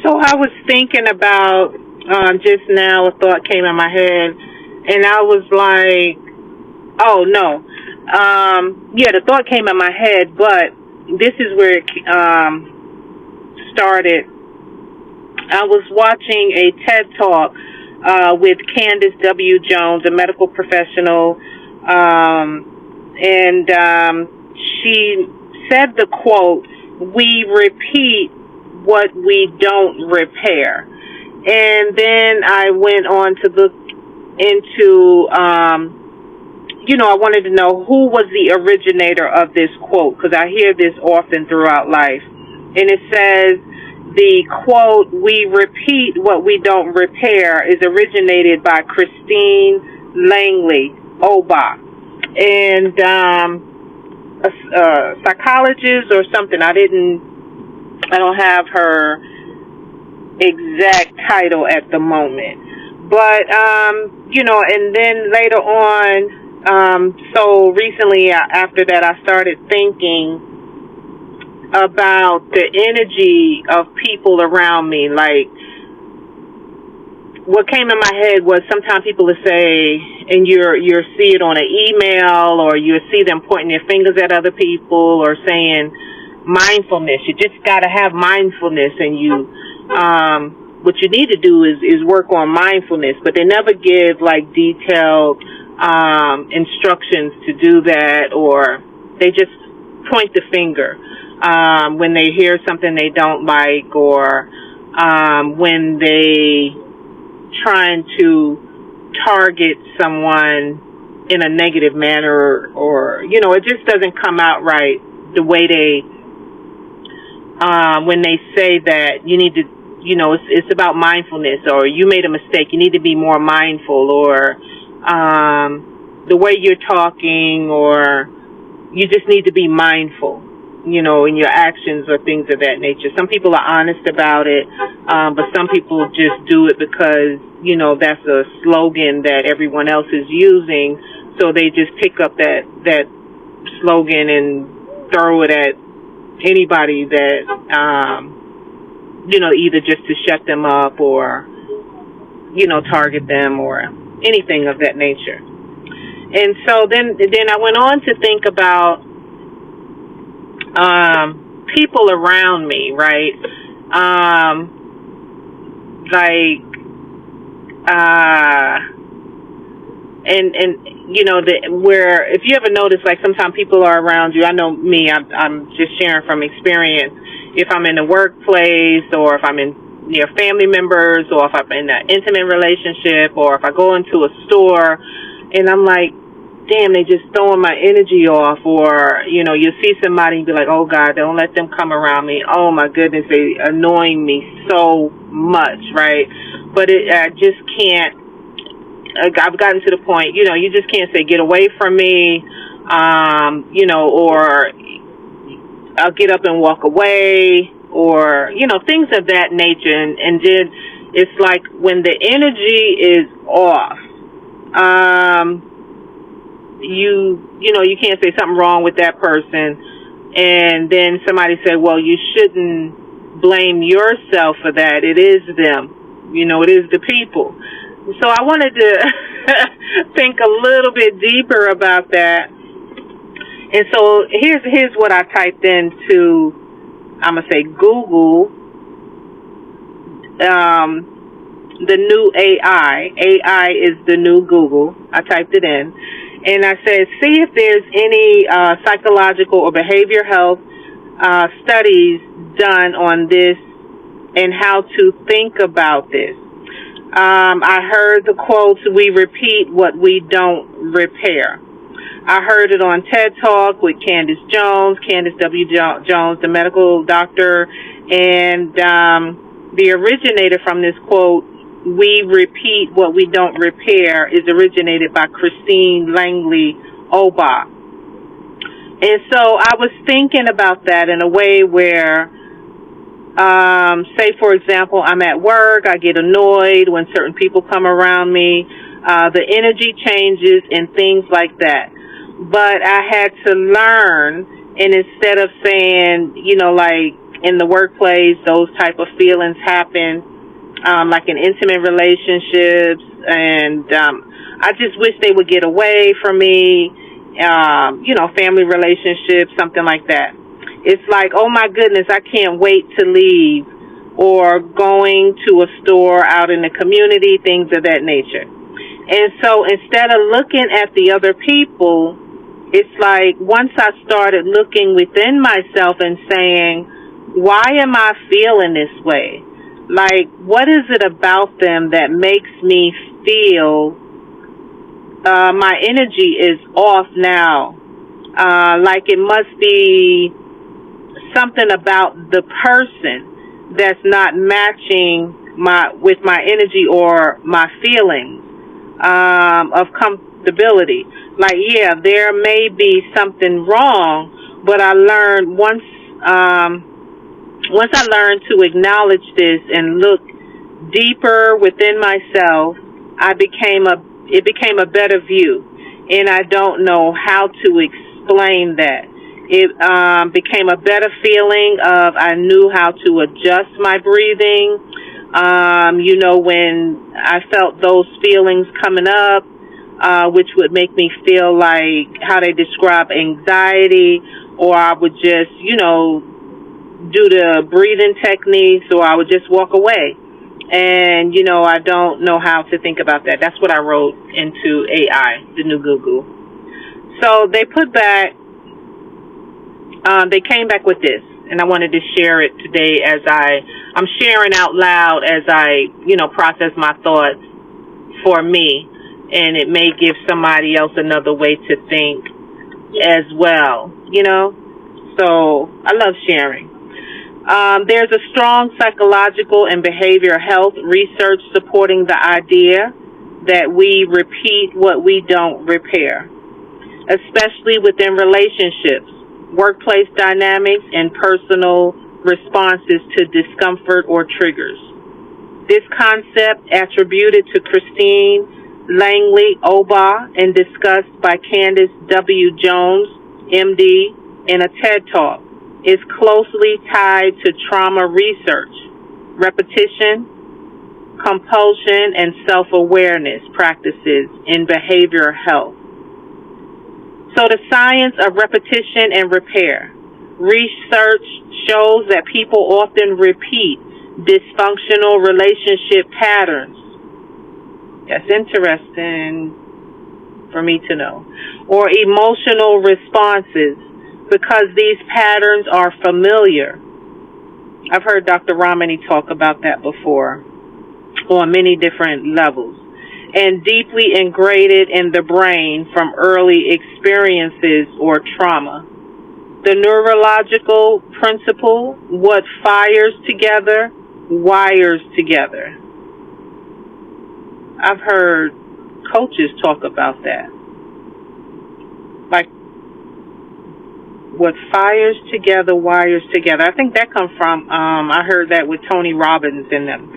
So I was thinking about just now. A thought came in my head, and I was like, "Oh no, yeah." The thought came in my head, but this is where it started. I was watching a TED Talk with Candace W. Jones, a medical professional, and she said the quote, "We repeat what we don't repair." And then I went on to look into, I wanted to know who was the originator of this quote, because I hear this often throughout life. And it says, the quote, "We repeat what we don't repair," is originated by Christine Langley Oba. And a psychologist or something. I don't have her exact title at the moment. But, and then later on, so recently after that, I started thinking about the energy of people around me. Like, what came in my head was sometimes people will say, and you see it on an email, or you see them pointing their fingers at other people, or saying mindfulness. You just got to have mindfulness, and what you need to do is work on mindfulness. But they never give like detailed instructions to do that, or they just point the finger when they hear something they don't like, or when they trying to target someone in a negative manner, or it just doesn't come out right the way they when they say that you need to, it's about mindfulness, or you made a mistake, you need to be more mindful, or the way you're talking, or you just need to be mindful, in your actions or things of that nature. Some people are honest about it, but some people just do it because, that's a slogan that everyone else is using, so they just pick up that slogan and throw it at anybody that, either just to shut them up, or, target them, or anything of that nature. And so then I went on to think about people around me, right? Where if you ever notice, like sometimes people are around you. I know me. I'm just sharing from experience. If I'm in a workplace, or if I'm in near family members, or if I'm in an intimate relationship, or if I go into a store, and I'm like, damn, they just throwing my energy off, or, you see somebody and be like, oh, God, don't let them come around me. Oh, my goodness, they annoying me so much, right? But I just can't, I've gotten to the point, you just can't say, get away from me, or I'll get up and walk away, or, things of that nature. And then it's like when the energy is off, you can't say something wrong with that person, and then somebody said, well, you shouldn't blame yourself for that. It is them. It is the people. So I wanted to think a little bit deeper about that. And so here's what I typed into, I'm going to say Google, the new AI. AI is the new Google. I typed it in. And I said, see if there's any psychological or behavior health studies done on this and how to think about this. I heard the quotes, "We repeat what we don't repair." I heard it on TED Talk with Candace W. Jones, the medical doctor. And the originator from this quote, "We repeat what we don't repair," is originated by Christine Langley Oba. And so I was thinking about that in a way where, say, for example, I'm at work, I get annoyed when certain people come around me, the energy changes and things like that. But I had to learn, and instead of saying, in the workplace, those type of feelings happen, like in intimate relationships, and I just wish they would get away from me. Family relationships, something like that. It's like, oh my goodness, I can't wait to leave, or going to a store out in the community, things of that nature. And so instead of looking at the other people, it's like once I started looking within myself and saying, why am I feeling this way? Like, what is it about them that makes me feel my energy is off now? Like it must be something about the person that's not matching with my energy or my feelings of comfortability. Like, yeah, there may be something wrong, but I learned once I learned to acknowledge this and look deeper within myself, it became a better view, and I don't know how to explain that. It became a better feeling of I knew how to adjust my breathing. When I felt those feelings coming up, which would make me feel like how they describe anxiety, or I would just, do the breathing techniques, or I would just walk away. And, I don't know how to think about that. That's what I wrote into AI, the new Google. So they they came back with this, and I wanted to share it today as I'm sharing out loud as I, process my thoughts for me, and it may give somebody else another way to think as well, So I love sharing. There's a strong psychological and behavioral health research supporting the idea that we repeat what we don't repair, especially within relationships, workplace dynamics, and personal responses to discomfort or triggers. This concept, attributed to Christine Langley Oba and discussed by Candace W. Jones, MD, in a TED Talk, is closely tied to trauma research, repetition, compulsion, and self-awareness practices in behavioral health. So the science of repetition and repair. Research shows that people often repeat dysfunctional relationship patterns. That's interesting for me to know. Or emotional responses, because these patterns are familiar. I've heard Dr. Ramani talk about that before on many different levels, and deeply ingrained in the brain from early experiences or trauma. The neurological principle, what fires together, wires together. I've heard coaches talk about that. Like, what fires together, wires together. I think that comes from, I heard that with Tony Robbins in them.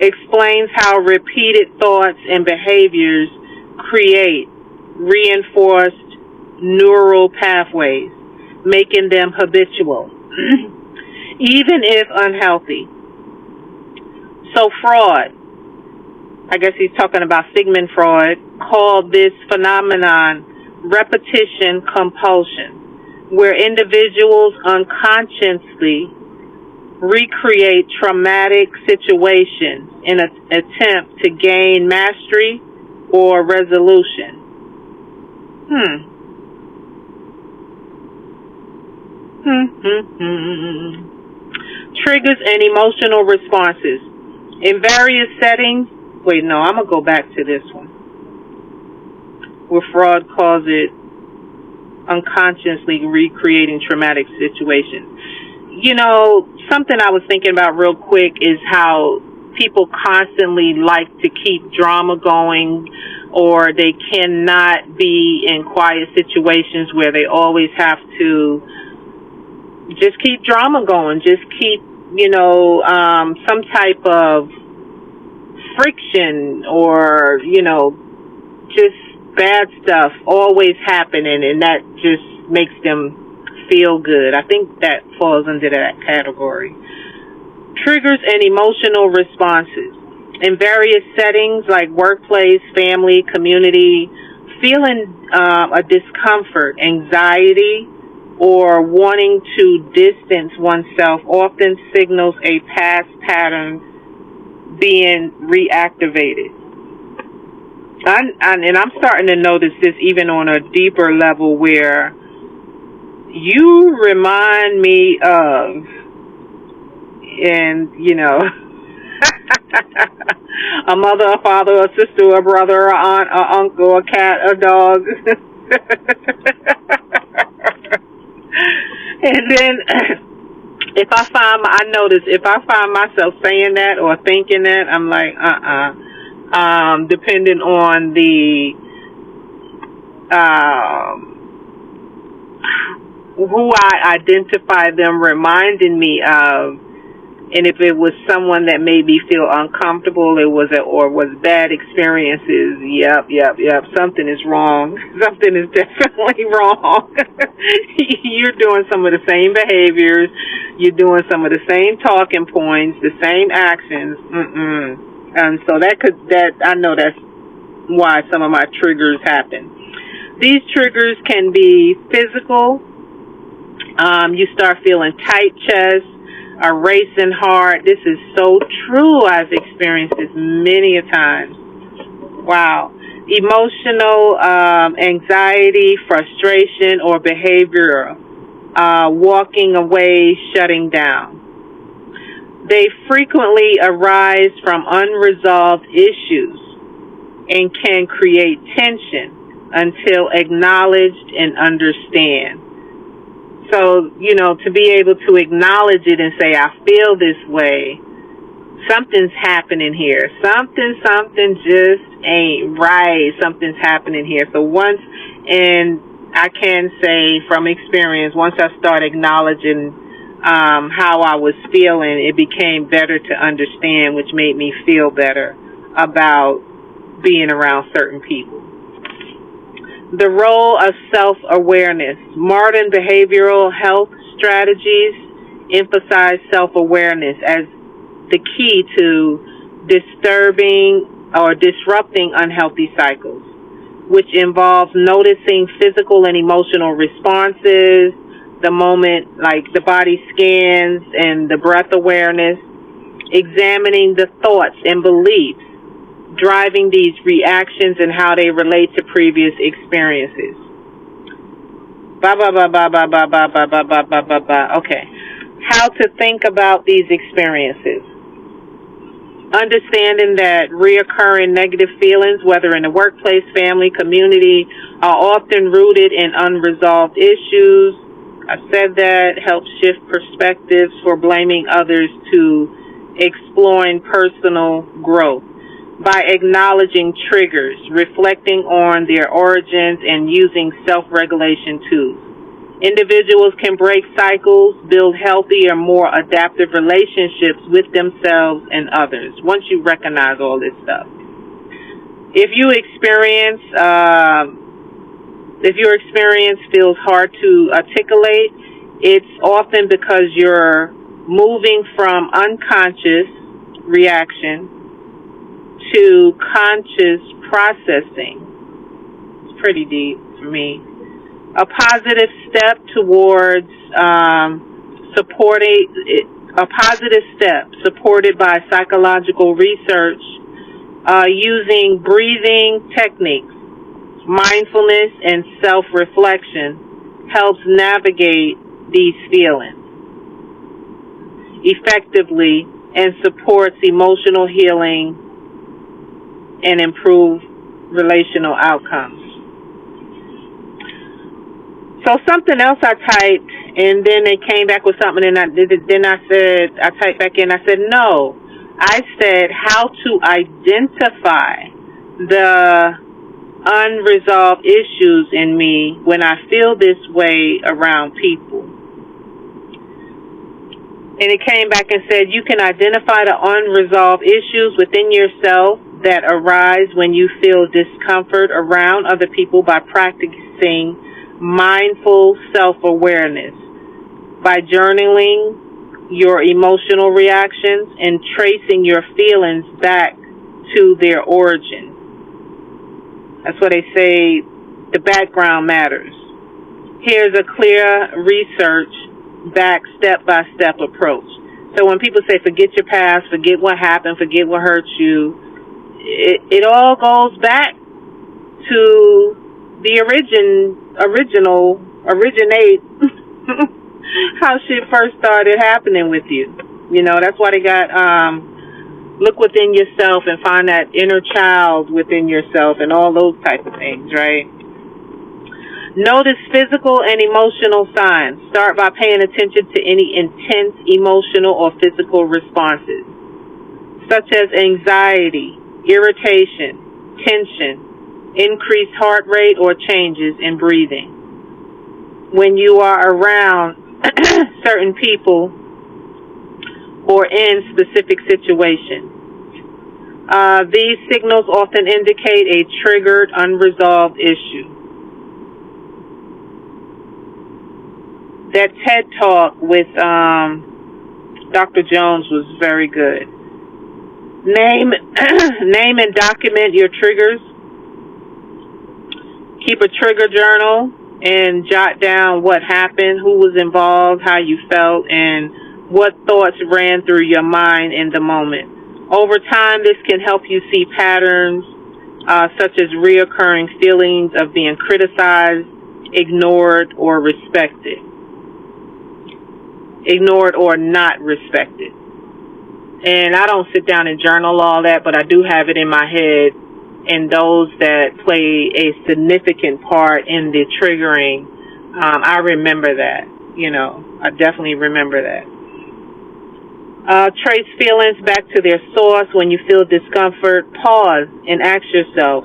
Explains how repeated thoughts and behaviors create reinforced neural pathways, making them habitual, even if unhealthy. So Freud, I guess he's talking about Sigmund Freud, called this phenomenon repetition compulsion, where individuals unconsciously recreate traumatic situations in an attempt to gain mastery or resolution. Triggers and emotional responses. In various settings, I'm going to go back to this one, where Freud calls it unconsciously recreating traumatic situations. Something I was thinking about real quick is how people constantly like to keep drama going, or they cannot be in quiet situations where they always have to just keep drama going, just keep, some type of friction or, just bad stuff always happening, and that just makes them feel good. I think that falls under that category. Triggers and emotional responses. In various settings like workplace, family, community, feeling a discomfort, anxiety, or wanting to distance oneself often signals a past pattern being reactivated. And I'm starting to notice this even on a deeper level, where you remind me of, and a mother, a father, a sister, a brother, a aunt, a uncle, a cat, a dog. And then if I find myself saying that or thinking that, I'm like, depending on the who I identify them reminding me of, and if it was someone that made me feel uncomfortable, was bad experiences. Yep. Something is wrong. Something is definitely wrong. You're doing some of the same behaviors. You're doing some of the same talking points, the same actions. And so I know that's why some of my triggers happen. These triggers can be physical. You start feeling tight chest, a racing heart. This is so true. I've experienced this many a times. Wow. Emotional anxiety, frustration, or behavior, walking away, shutting down. They frequently arise from unresolved issues and can create tension until acknowledged and understand. So, to be able to acknowledge it and say, I feel this way, something's happening here. Something just ain't right. Something's happening here. So and I can say from experience, once I start acknowledging how I was feeling, it became better to understand, which made me feel better about being around certain people. The role of self-awareness. Modern behavioral health strategies emphasize self-awareness as the key to disturbing or disrupting unhealthy cycles, which involves noticing physical and emotional responses, the moment, like the body scans and the breath awareness, examining the thoughts and beliefs driving these reactions and how they relate to previous experiences. Okay. How to think about these experiences. Understanding that reoccurring negative feelings, whether in the workplace, family, community, are often rooted in unresolved issues. I said that helps shift perspectives for blaming others to exploring personal growth. By acknowledging triggers, reflecting on their origins, and using self-regulation tools. Individuals can break cycles, build healthier, more adaptive relationships with themselves and others once you recognize all this stuff. If your experience feels hard to articulate, it's often because you're moving from unconscious reaction to conscious processing. It's pretty deep for me. A positive step towards supported by psychological research using breathing techniques, mindfulness, and self-reflection helps navigate these feelings effectively and supports emotional healing and improve relational outcomes. So something else I typed, and then they came back with something, and I typed back in, I said, no. I said how to identify the unresolved issues in me when I feel this way around people. And it came back and said, you can identify the unresolved issues within yourself that arise when you feel discomfort around other people by practicing mindful self-awareness by journaling your emotional reactions and tracing your feelings back to their origin. That's why they say the background matters. Here's a clear research-backed step-by-step approach. So when people say forget your past, forget what happened, forget what hurt you, it all goes back to the originate how shit first started happening with you. You know, that's why they got look within yourself and find that inner child within yourself and all those type of things, right? Notice physical and emotional signs. Start by paying attention to any intense emotional or physical responses, such as anxiety, irritation, tension, increased heart rate, or changes in breathing. When you are around certain people or in specific situations. These signals often indicate a triggered, unresolved issue. That TED Talk with Dr. Jones was very good. Name and document your triggers. Keep a trigger journal and jot down what happened, who was involved, how you felt, and what thoughts ran through your mind in the moment. Over time, this can help you see patterns such as reoccurring feelings of being criticized, ignored, or respected. Ignored or not respected. And I don't sit down and journal all that, but I do have it in my head, and those that play a significant part in the triggering, I remember that. You know, I definitely remember that. Trace feelings back to their source. When you feel discomfort, pause and ask yourself,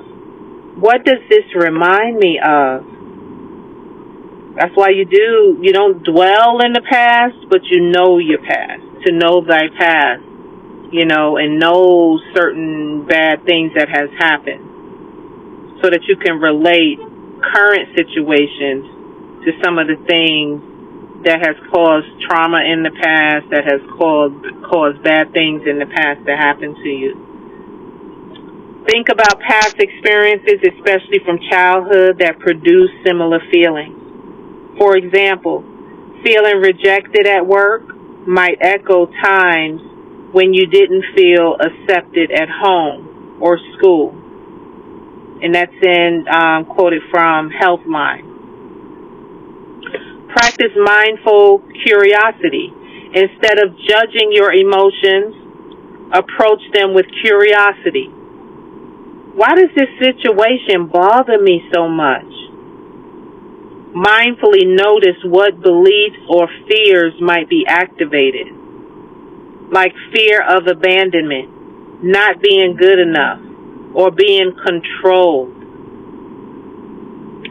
what does this remind me of? That's why you don't dwell in the past, but you know your past. To know thy past, you know, and know certain bad things that has happened, so that you can relate current situations to some of the things that has caused trauma in the past, that has caused bad things in the past to happen to you. Think about past experiences, especially from childhood, that produce similar feelings. For example, feeling rejected at work might echo times when you didn't feel accepted at home or school. And that's quoted from Healthline. Practice mindful curiosity. Instead of judging your emotions, approach them with curiosity. Why does this situation bother me so much? Mindfully notice what beliefs or fears might be activated, like fear of abandonment, not being good enough, or being controlled.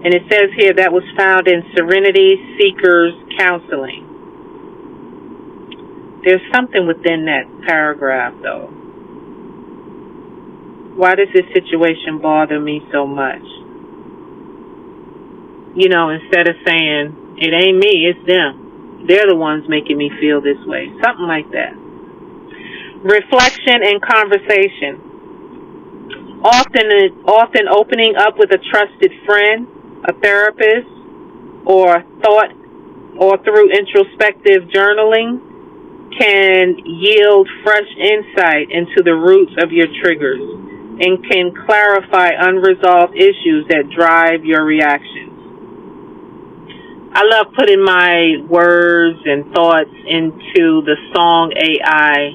And it says here that was found in Serenity Seekers Counseling. There's something within that paragraph, though. Why does this situation bother me so much? You know, instead of saying, it ain't me, it's them. They're the ones making me feel this way. Something like that. Reflection and conversation. Often opening up with a trusted friend, a therapist, or through introspective journaling can yield fresh insight into the roots of your triggers and can clarify unresolved issues that drive your reactions. I love putting my words and thoughts into the song AI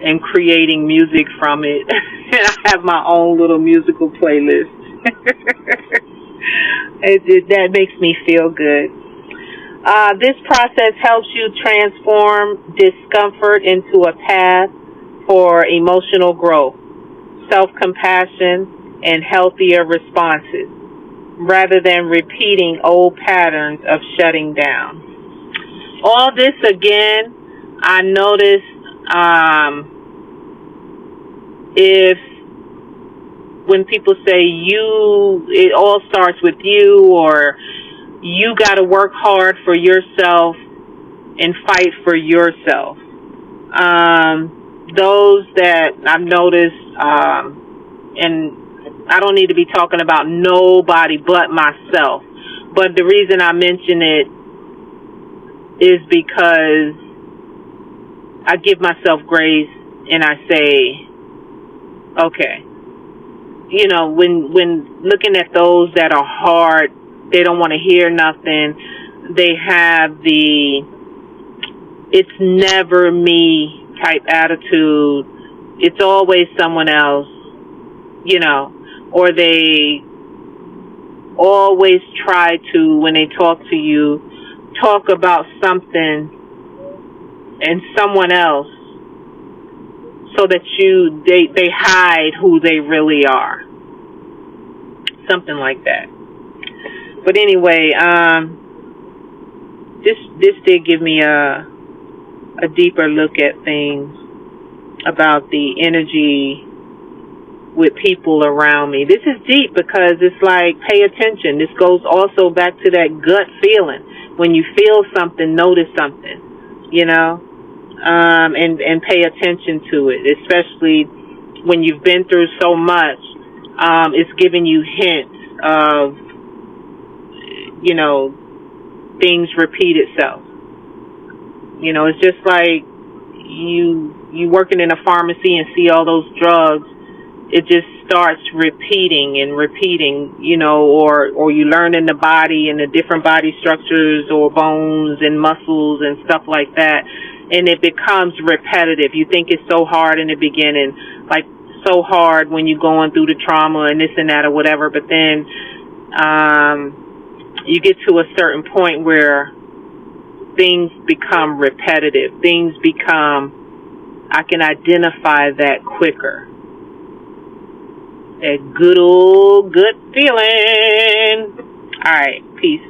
and creating music from it. I have my own little musical playlist. That makes me feel good. This process helps you transform discomfort into a path for emotional growth, self-compassion, and healthier responses, rather than repeating old patterns of shutting down. All this, again, I noticed if when people say it all starts with you, or you got to work hard for yourself and fight for yourself. Those that I've noticed, and I don't need to be talking about nobody but myself, but the reason I mention it is because I give myself grace and I say, okay, you know, when looking at those that are hard, they don't want to hear nothing, they have the it's never me type attitude, it's always someone else, you know, or they always try to, when they talk to you, talk about something and someone else so that they hide who they really are. Something like that. But anyway, this did give me a deeper look at things about the energy with people around me. This is deep because it's like, pay attention. This goes also back to that gut feeling. When you feel something, notice something, you know, and pay attention to it, especially when you've been through so much. It's giving you hints of, you know, things repeat itself. You know, it's just like you working in a pharmacy and see all those drugs. It just starts repeating and repeating, you know, or you learn in the body and the different body structures or bones and muscles and stuff like that. And it becomes repetitive. You think it's so hard in the beginning, like so hard when you're going through the trauma and this and that or whatever. But then you get to a certain point where things become repetitive. Things become, I can identify that quicker. That good old gut feeling. All right, peace.